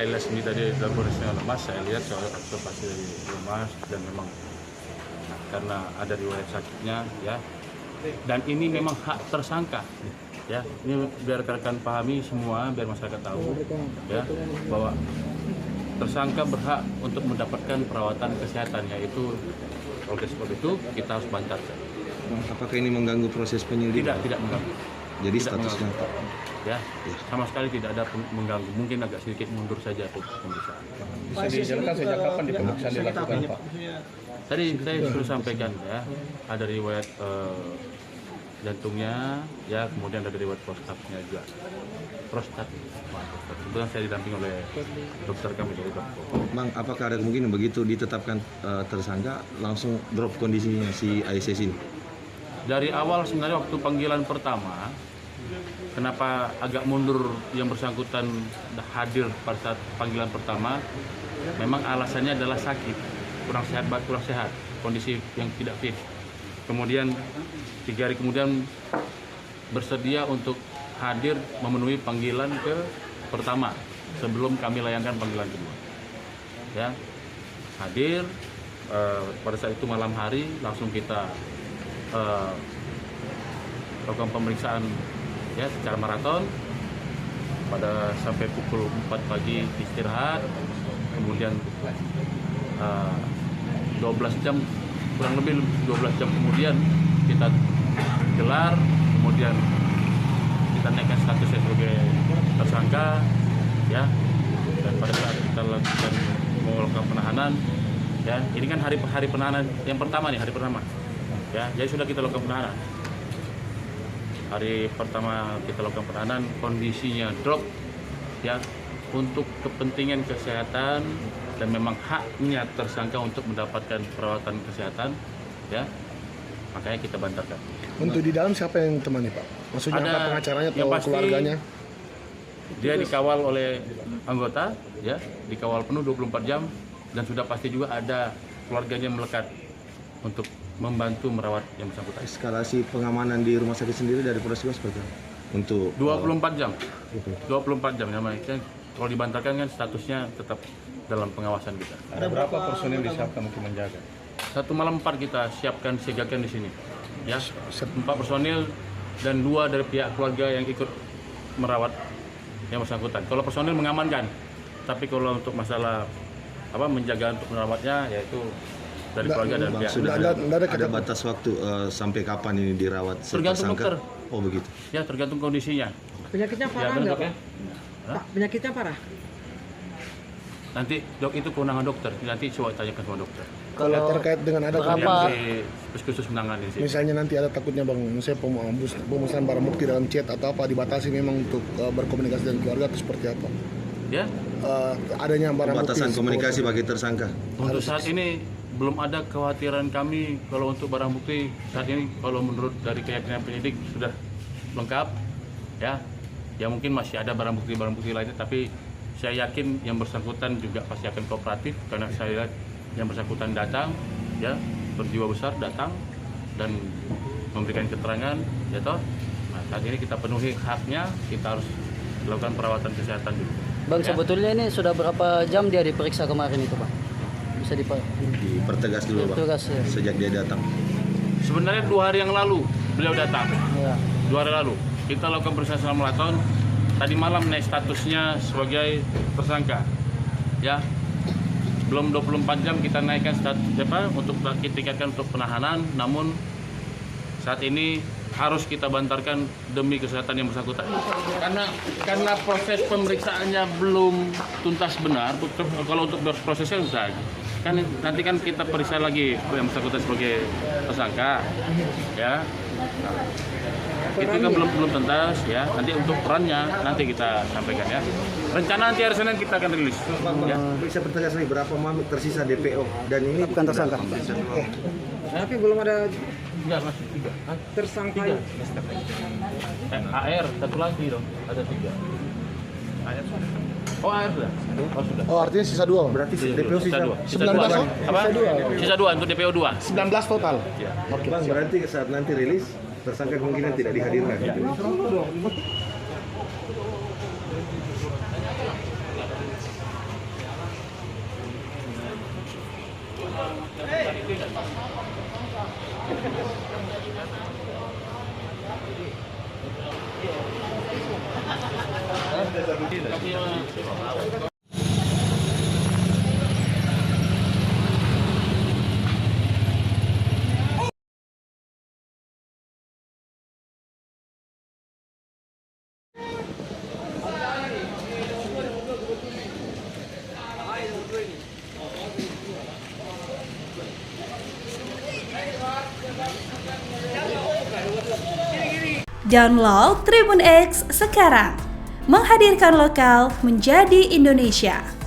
saya lihat sendiri tadi dalam kondisinya lemas, saya lihat soal observasi dari lemas dan memang karena ada riwayat sakitnya ya. Dan ini memang hak tersangka ya. Ini biar rekan-rekan pahami semua, biar masyarakat tahu ya bahwa tersangka berhak untuk mendapatkan perawatan kesehatan, yaitu oleh sebab itu kita harus bantarkan. Apakah ini mengganggu proses penyelidikan? Tidak mengganggu. Jadi Tidak statusnya mengganggu. Ya, sama sekali tidak ada mengganggu. Mungkin agak sedikit mundur saja pemeriksaan. Bisa dijelaskan sejak kapan di pemeriksaan dilakukan, Pak? Tadi saya sudah sampaikan ya, ada riwayat jantungnya, ya kemudian ada riwayat prostatnya juga. Prostat. Kebetulan saya didamping oleh dokter kami dari dokter. Bang, apakah ada kemungkinan begitu ditetapkan tersangka langsung drop kondisinya si ASS ini? Dari awal sebenarnya waktu panggilan pertama, kenapa agak mundur yang bersangkutan hadir pada saat panggilan pertama, memang alasannya adalah sakit, kurang sehat, kondisi yang tidak fit. Kemudian 3 hari kemudian bersedia untuk hadir memenuhi panggilan ke pertama sebelum kami layangkan panggilan kedua. Ya, hadir pada saat itu malam hari langsung kita lakukan pemeriksaan ya secara maraton pada sampai pukul 4 pagi istirahat, kemudian 12 jam kurang lebih 12 jam kemudian kita gelar, kemudian kita naikkan statusnya sebagai tersangka ya, dan pada saat kita lakukan melakukan penahanan ya, ini kan hari penahanan yang pertama nih, hari pertama ya, jadi sudah kita lakukan penahanan. Hari pertama kita lakukan penahanan, kondisinya drop ya, untuk kepentingan kesehatan dan memang haknya tersangka untuk mendapatkan perawatan kesehatan ya, makanya kita bantarkan. Untuk di dalam siapa yang temani, Pak? Maksudnya Ada apa, pengacaranya yang atau pasti keluarganya? Dia dikawal oleh anggota ya, dikawal penuh 24 jam, dan sudah pasti juga ada keluarganya melekat untuk membantu merawat yang bersangkutan. Eskalasi pengamanan di rumah sakit sendiri dari Polres Goa seperti apa? Untuk 24 jam. 24 jam namanya. Kalau dibantarkan kan statusnya tetap dalam pengawasan kita. Ada berapa personil disiapkan untuk menjaga? 1 malam 4 kita siapkan, siagakan di sini. Ya, 4 personil dan 2 dari pihak keluarga yang ikut merawat yang bersangkutan. Kalau personil mengamankan, tapi kalau untuk masalah menjaga untuk merawatnya, yaitu dari keluarga dan pihak. Sudah ada batas waktu sampai kapan ini dirawat? Tergantung dokter. Oh begitu. Ya, tergantung kondisinya. Penyakitnya parah nggak, Pak? Pak, penyakitnya parah? Nanti dok itu kewenangan dokter. Nanti coba tanyakan sama dokter. Kalau terkait dengan ada Yang khusus menangani sih. misalnya nanti ada takutnya, Bang, misalnya pemusnahan barang bukti dalam chat atau apa, dibatasi memang untuk berkomunikasi dengan keluarga atau seperti apa? Ya. Adanya barang Batasan bukti komunikasi bagi tersangka. Untuk saat ini belum ada kekhawatiran kami kalau untuk barang bukti saat ini, kalau menurut dari keyakinan penyidik sudah lengkap ya. Ya mungkin masih ada barang bukti lainnya, tapi saya yakin yang bersangkutan juga pasti akan kooperatif karena saya lihat yang bersangkutan datang ya, berjiwa besar datang dan memberikan keterangan ya toh. Nah, saat ini kita penuhi haknya, kita harus lakukan perawatan kesehatan dulu. Bang, Ya. sebetulnya ini sudah berapa jam dia diperiksa kemarin itu, Pak? Bisa Dipertegas dulu, Pak. Dipertegas, ya. Sejak dia datang. Sebenarnya 2 hari yang lalu beliau datang. Ya. 2 hari lalu kita lakukan pemeriksaan maraton. Tadi malam naik statusnya sebagai tersangka. Ya. Belum 24 jam kita naikkan status untuk tingkatkan untuk penahanan, namun saat ini harus kita bantarkan demi kesehatan yang bersangkutan. Karena proses pemeriksaannya belum tuntas benar. Kalau untuk prosesnya sudah. Kan nanti kan kita periksa lagi yang bersangkutan sebagai tersangka. Ya. Itu kan belum tuntas ya. Nanti untuk perannya nanti kita sampaikan ya. Rencana nanti hari Senin kita akan rilis. Ya. Bisa pertegas lagi berapa tersisa DPO dan ini Bukan tersangka. Tapi belum ada Enggak, masih 3. tersangka. 3. AR satu lagi dong, ada 3. AR sudah. Oh, AR sudah. Oh, sudah. Oh, artinya sisa 2. berarti DPO Sisa 2. 19, Apa? Sisa 2 untuk DPO 2. 19 total. Ya. Bang, berarti saat nanti rilis tersangka kemungkinan tidak dihadirkan. Download Tribun X sekarang, menghadirkan lokal menjadi Indonesia.